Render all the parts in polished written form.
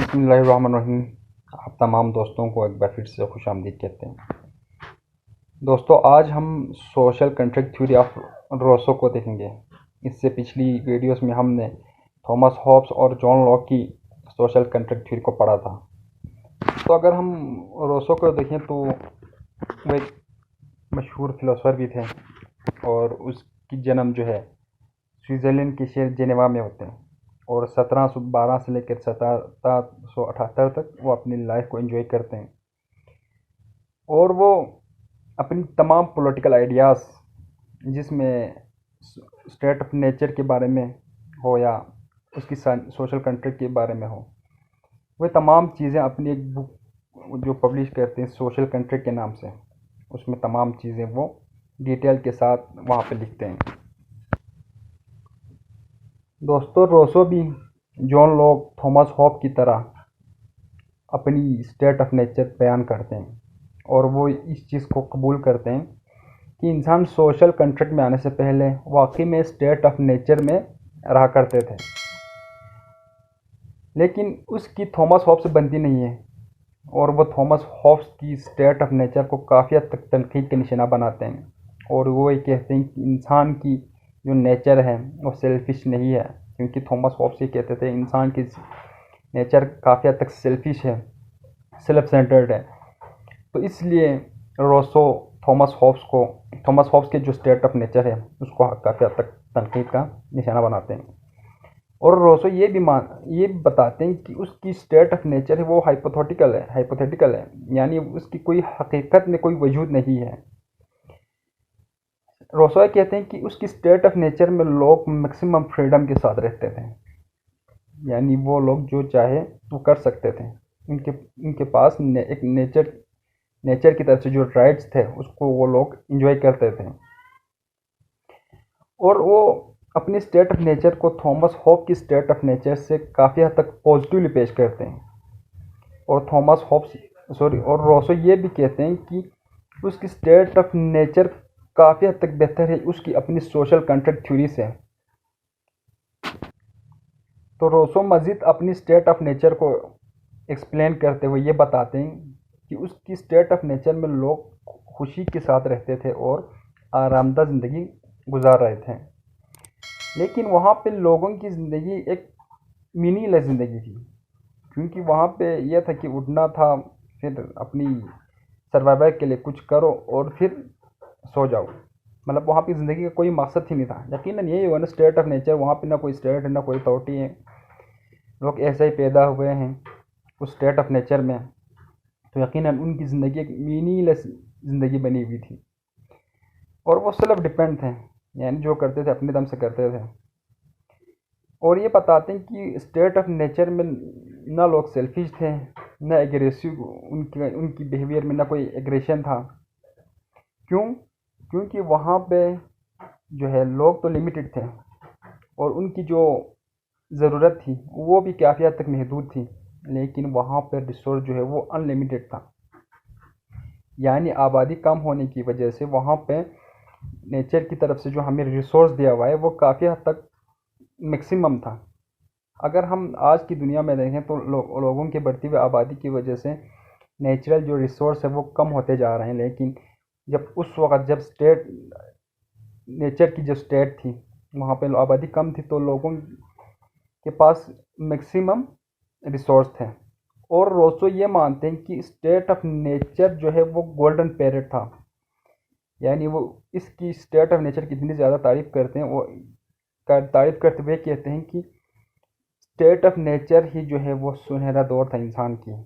बिस्मिल्लाहिर्रहमानिर्रहीम। आप तमाम दोस्तों को एक बार फिर से खुशामदीद कहते हैं। दोस्तों, आज हम social contract theory of Rousseau को देखेंगे। इससे पिछली वीडियोस में हमने थॉमस हॉब्स और जॉन लॉक की सोशल कंट्रैक्ट थ्योरी को पढ़ा था। तो अगर हम रोसो को देखें तो वो एक मशहूर फिलोसोफर भी थे और उसकी जन्म जो है स्विट्ज़रलैंड के शहर जेनेवा में होते हैं और 1712 से लेकर 1778 तक वो अपनी लाइफ को एंजॉय करते हैं। और वो अपनी तमाम पॉलिटिकल आइडियाज़, जिसमें स्टेट ऑफ नेचर के बारे में हो या उसकी सोशल कंट्रैक्ट के बारे में हो, वे तमाम चीज़ें अपनी एक बुक जो पब्लिश करते हैं सोशल कंट्रैक्ट के नाम से, उसमें तमाम चीज़ें वो डिटेल के साथ वहाँ पे लिखते हैं। दोस्तों, रोसो भी जॉन लॉक, थॉमस हॉब की तरह अपनी स्टेट ऑफ नेचर बयान करते हैं और वो इस चीज़ को कबूल करते हैं कि इंसान सोशल कंट्रैक्ट में आने से पहले वाकई में स्टेट ऑफ नेचर में रहा करते थे, लेकिन उसकी थॉमस हॉब्स से बनती नहीं है और वो थॉमस हॉब्स की स्टेट ऑफ नेचर को काफ़ी हद तक तनकीद का निशाना बनाते हैं और वो ये कहते हैं कि इंसान की जो नेचर है वो सेल्फिश नहीं है, क्योंकि थॉमस हॉब्स ये कहते थे इंसान की नेचर काफ़ी हद तक सेल्फिश है, सेल्फ सेंटर्ड है। तो इसलिए रोसो थॉमस हॉब्स के जो स्टेट ऑफ नेचर है उसको काफ़ी हद तक तनकीद का निशाना बनाते हैं। और रोसो ये भी बताते हैं कि उसकी स्टेट ऑफ नेचर है वो हाइपोथेटिकल है, यानी उसकी कोई हकीकत में कोई वजूद नहीं है। रोसो ये कहते हैं कि उसकी स्टेट ऑफ नेचर में लोग मैक्सिमम फ्रीडम के साथ रहते थे, यानी वो लोग जो चाहे वो कर सकते थे। उनके पास एक नेचर की तरफ से जो राइट्स थे उसको वो लोग इंजॉय करते थे। और वो अपनी स्टेट ऑफ नेचर को थॉमस हॉब की स्टेट ऑफ नेचर से काफ़ी हद तक पॉजिटिवली पेश करते हैं। और रोसो ये भी कहते हैं कि उसकी स्टेट ऑफ नेचर काफ़ी हद तक बेहतर है उसकी अपनी सोशल कंट्रैक्ट थ्योरी से। तो रोसो मज़ीद अपनी स्टेट ऑफ नेचर को एक्सप्लेन करते हुए ये बताते हैं कि उसकी स्टेट ऑफ नेचर में लोग खुशी के साथ रहते थे और आरामदा ज़िंदगी गुजार रहे थे, लेकिन वहाँ पे लोगों की ज़िंदगी एक मीनिंगलेस ज़िंदगी थी, क्योंकि वहाँ पे यह था कि उठना था, फिर अपनी सर्वाइवल के लिए कुछ करो और फिर सो जाओ। मतलब वहाँ पे ज़िंदगी का कोई मकसद ही नहीं था। यकीनन यही हुआ ना स्टेट ऑफ नेचर, वहाँ पे ना कोई स्टेट है ना कोई अथॉरिटी है, लोग ऐसे ही पैदा हुए हैं उस स्टेट ऑफ नेचर में। तो यकीनन उनकी ज़िंदगी एक मीनिंगलेस ज़िंदगी बनी हुई थी और वो सेल्फ डिपेंड थे, यानी जो करते थे अपने दम से करते थे। और ये बताते हैं कि स्टेट ऑफ नेचर में ना लोग सेल्फिश थे ना एग्रेसिव, उनकी बिहेवियर में ना कोई एग्रेशन था। क्योंकि वहाँ पे जो है लोग तो लिमिटेड थे और उनकी जो ज़रूरत थी वो भी काफ़ी हद तक महदूद थी, लेकिन वहाँ पर रिसोर्स जो है वो अनलिमिटेड था। यानी आबादी कम होने की वजह से वहाँ पे नेचर की तरफ से जो हमें रिसोर्स दिया हुआ है वो काफ़ी हद तक मैक्सिमम था। अगर हम आज की दुनिया में देखें तो लोगों की बढ़ती हुई आबादी की वजह से नेचुरल जो रिसोर्स है वो कम होते जा रहे हैं, लेकिन जब उस वक्त जब नेचर की जो स्टेट थी वहाँ पे आबादी कम थी तो लोगों के पास मैक्सिमम रिसोर्स थे। और रोसो ये मानते हैं कि स्टेट ऑफ नेचर जो है वो गोल्डन पीरियड था, यानी वो इसकी स्टेट ऑफ नेचर की इतनी ज़्यादा तारीफ़ करते हैं, वो तारीफ़ करते हुए कहते हैं कि स्टेट ऑफ नेचर ही जो है वो सुनहरा दौर था इंसान की।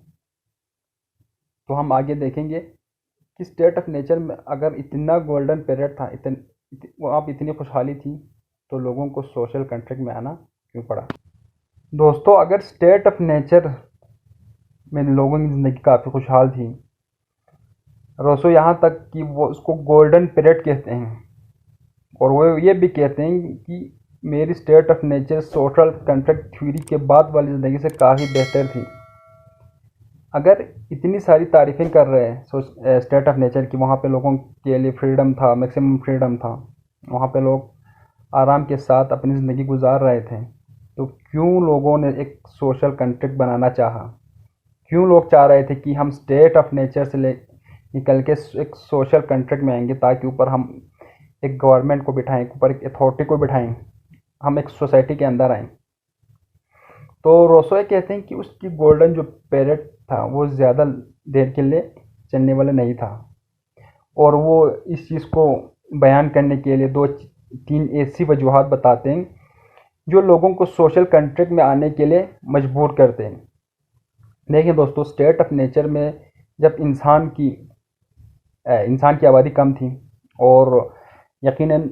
तो हम आगे देखेंगे कि स्टेट ऑफ नेचर में अगर इतना गोल्डन पीरियड था, वहाँ पर इतनी खुशहाली थी, तो लोगों को सोशल कंट्रैक्ट में आना क्यों पड़ा। दोस्तों, अगर स्टेट ऑफ नेचर में लोगों की ज़िंदगी काफ़ी खुशहाल थी, रोसो यहाँ तक कि वो उसको गोल्डन पीरियड कहते हैं, और वो ये भी कहते हैं कि मेरी state of nature social contract theory के बाद वाली ज़िंदगी से काफ़ी बेहतर थी। अगर इतनी सारी तारीफ़ें कर रहे हैं स्टेट ऑफ नेचर की, वहाँ पे लोगों के लिए फ्रीडम था, मैक्सिमम फ्रीडम था, वहाँ पे लोग आराम के साथ अपनी ज़िंदगी गुजार रहे थे, तो क्यों लोगों ने एक सोशल कंट्रैक्ट बनाना चाहा, क्यों लोग चाह रहे थे कि हम स्टेट ऑफ नेचर से ले निकल के एक सोशल कंट्रैक्ट में आएंगे, ताकि ऊपर हम एक गवर्नमेंट को बिठाएं, ऊपर एक अथॉरिटी को बिठाएं, हम एक सोसाइटी के अंदर आएं। तो रोसोय कहते हैं कि उसकी गोल्डन जो पीरियड था वो ज़्यादा देर के लिए चलने वाला नहीं था, और वो इस चीज़ को बयान करने के लिए दो तीन ऐसी वजूहत बताते हैं जो लोगों को सोशल कंट्रैक्ट में आने के लिए मजबूर करते हैं। देखिए दोस्तों, स्टेट ऑफ नेचर में जब इंसान की आबादी कम थी और यकीनन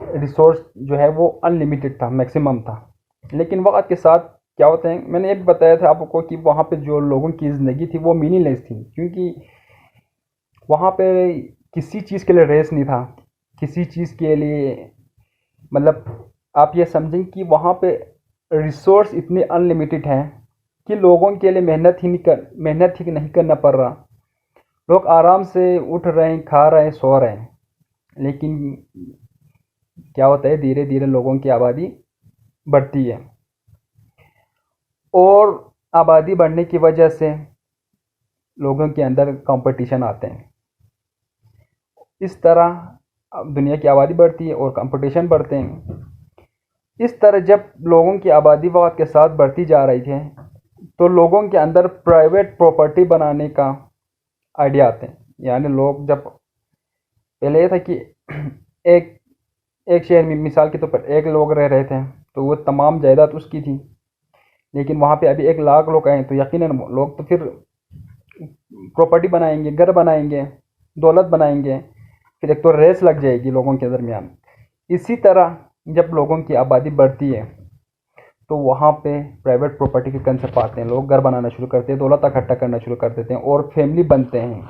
रिसोर्स जो है वो अनलिमिटेड था, मैक्सिमम था, लेकिन वक्त के साथ क्या होते हैं, मैंने एक बताया था आपको कि वहाँ पे जो लोगों की ज़िंदगी थी वो मीनिंगलेस थी, क्योंकि वहाँ पे किसी चीज़ के लिए रेस नहीं था, किसी चीज़ के लिए, मतलब आप ये समझें कि वहाँ पे रिसोर्स इतने अनलिमिटेड हैं कि लोगों के लिए मेहनत ही नहीं करना पड़ रहा। लोग आराम से उठ रहे हैं, खा रहे हैं, सो रहे हैं, लेकिन क्या होता है, धीरे धीरे लोगों की आबादी बढ़ती है, और आबादी बढ़ने की वजह से लोगों के अंदर कंपटीशन आते हैं। इस तरह अब दुनिया की आबादी बढ़ती है और कंपटीशन बढ़ते हैं। इस तरह जब लोगों की आबादी वक्त के साथ बढ़ती जा रही है, तो लोगों के अंदर प्राइवेट प्रॉपर्टी बनाने का आइडिया आते हैं। यानी लोग जब पहले ये था कि एक एक शहर में मिसाल के तौर पर एक लोग रह रहे थे, तो वो तमाम जायदाद उसकी थी, लेकिन वहाँ पे अभी 1 लाख लोग आए, तो यकीनन लोग तो फिर प्रॉपर्टी बनाएंगे, घर बनाएंगे, दौलत बनाएंगे, फिर एक तो रेस लग जाएगी लोगों के दरमियान। इसी तरह जब लोगों की आबादी बढ़ती है, तो वहाँ पे प्राइवेट प्रॉपर्टी के कंसेप्ट आते हैं, लोग घर बनाना शुरू करते हैं, दौलत इकट्ठा करना शुरू कर देते हैं, और फैमिली बनते हैं,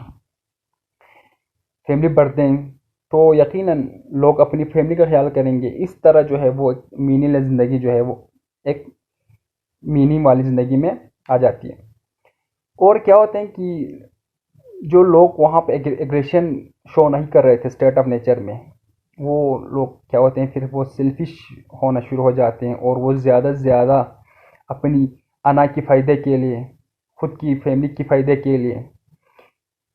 फैमिली बढ़ते हैं, तो यकीनन लोग अपनी फैमिली का ख्याल करेंगे। इस तरह जो है वो एक मीनिंगलेस ज़िंदगी जो है वो एक मीनिंग वाली ज़िंदगी में आ जाती है। और क्या होता है कि जो लोग वहाँ पे एग्रेशन शो नहीं कर रहे थे स्टेट ऑफ नेचर में, वो लोग क्या होते हैं, फिर वो सेल्फिश होना शुरू हो जाते हैं, और वो ज़्यादा से ज़्यादा अपनी अना की फ़ायदे के लिए, खुद की फैमिली की फ़ायदे के लिए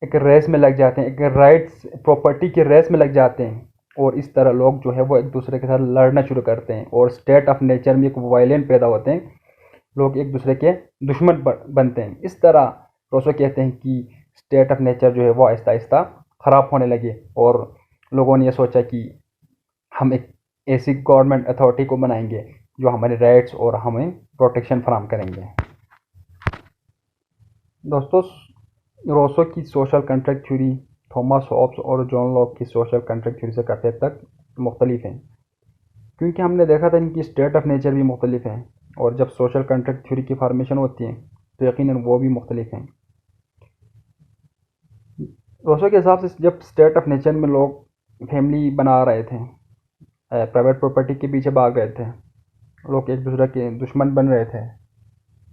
एक रेस में लग जाते हैं, एक राइट्स प्रॉपर्टी की रेस में लग जाते हैं, और इस तरह लोग जो है वो एक दूसरे के साथ लड़ना शुरू करते हैं, और स्टेट ऑफ नेचर में एक वायलेंट पैदा होते हैं, लोग एक दूसरे के दुश्मन बनते हैं। इस तरह रोसो कहते हैं कि स्टेट ऑफ नेचर जो है वो आहिस्ता आहिस्ता ख़राब होने लगे, और लोगों ने ये सोचा कि हम एक ऐसी गवर्नमेंट अथॉरिटी को बनाएंगे जो हमारे राइट्स और हमें प्रोटेक्शन फराहम करेंगे। दोस्तों, रोसो की social contract theory Thomas Hobbes और जॉन लॉक की सोशल कंट्रैक्ट थ्योरी से काफ़ी हद तक मुख्तलिफ हैं, क्योंकि हमने देखा था इनकी स्टेट ऑफ नेचर भी मुख्तलिफ है, और जब सोशल कंट्रैक्ट थ्योरी की फॉर्मेशन होती है तो यकीनन वो भी मुख्तलिफ हैं। रोसो के हिसाब से जब स्टेट ऑफ नेचर में लोग फैमिली बना रहे थे, प्राइवेट प्रॉपर्टी के पीछे भाग रहे थे, लोग एक दूसरे के दुश्मन बन रहे थे,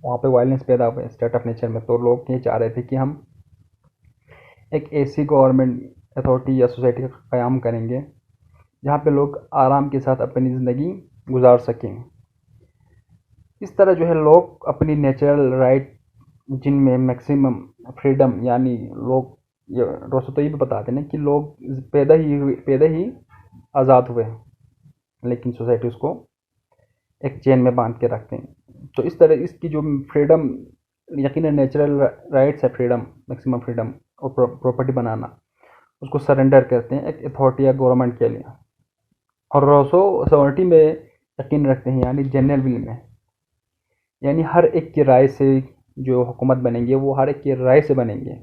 वहाँ पे वायलेंस पैदा हुए स्टेट ऑफ नेचर में, तो लोग ये चाह रहे थे कि हम एक ऐसी गवर्नमेंट अथॉरिटी या सोसाइटी का क़याम करेंगे जहाँ पे लोग आराम के साथ अपनी ज़िंदगी गुजार सकें। इस तरह जो है लोग अपनी नेचुरल राइट, जिनमें मैक्सिमम फ्रीडम, यानी लोग, ये रोसो तो ये भी बताते हैं ना कि लोग पैदा ही आज़ाद हुए, लेकिन सोसाइटी उसको एक चेन में बांध के रखते हैं। तो इस तरह इसकी जो फ्रीडम, यकीनन नेचुरल राइट्स है, फ्रीडम, मैक्सिमम फ्रीडम और प्रॉपर्टी बनाना, उसको सरेंडर करते हैं एक अथॉरिटी या गवर्नमेंट के लिए। और रोसो सॉवर्टी में यकीन रखते हैं, यानी जनरल विल में, यानी हर एक की राय से जो हुकूमत बनेंगे वो हर एक की राय से बनेंगे,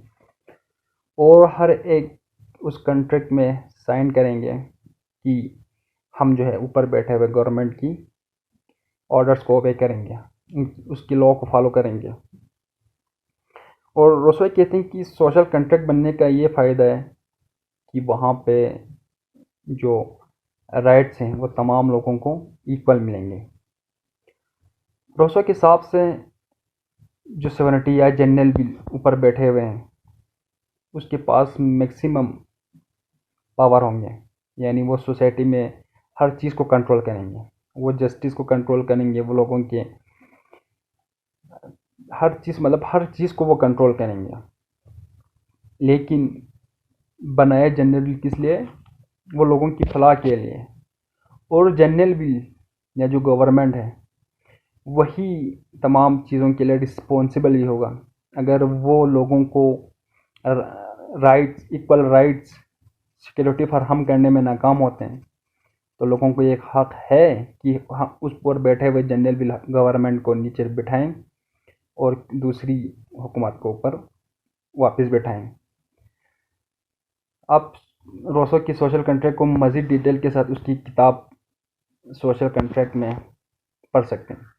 और हर एक उस कॉन्ट्रैक्ट में साइन करेंगे कि हम जो है ऊपर बैठे हुए गवर्नमेंट की ऑर्डर्स को ओबे करेंगे, उसकी लॉ को फॉलो करेंगे। और रोसो कहते हैं कि सोशल कॉन्ट्रैक्ट बनने का ये फ़ायदा है कि वहाँ पे जो राइट्स हैं वो तमाम लोगों को इक्वल मिलेंगे। रोसो के हिसाब से जो सॉवरेनिटी या जनरल भी ऊपर बैठे हुए हैं उसके पास मैक्सिमम पावर होंगे, यानी वो सोसाइटी में हर चीज़ को कंट्रोल करेंगे। वो जस्टिस को कंट्रोल करेंगे, वो लोगों के हर चीज़, मतलब हर चीज़ को वो कंट्रोल करेंगे। लेकिन बनाए जनरल बिल किस लिए? वो लोगों की फलाह के लिए। और जनरल बिल या जो गवर्नमेंट है वही तमाम चीज़ों के लिए रिस्पॉन्सिबल ही होगा। अगर वो लोगों को राइट्स, इक्वल राइट्स, सिक्योरिटी फराहम करने में नाकाम होते हैं तो लोगों को एक हक है कि हम उस पर बैठे हुए जनरल बिल गवर्नमेंट को नीचे बिठाएं और दूसरी हुकूमत को ऊपर वापस बैठाएं। आप रोसो की सोशल कंट्रैक्ट को मज़ीद डिटेल के साथ उसकी किताब सोशल कंट्रैक्ट में पढ़ सकते हैं।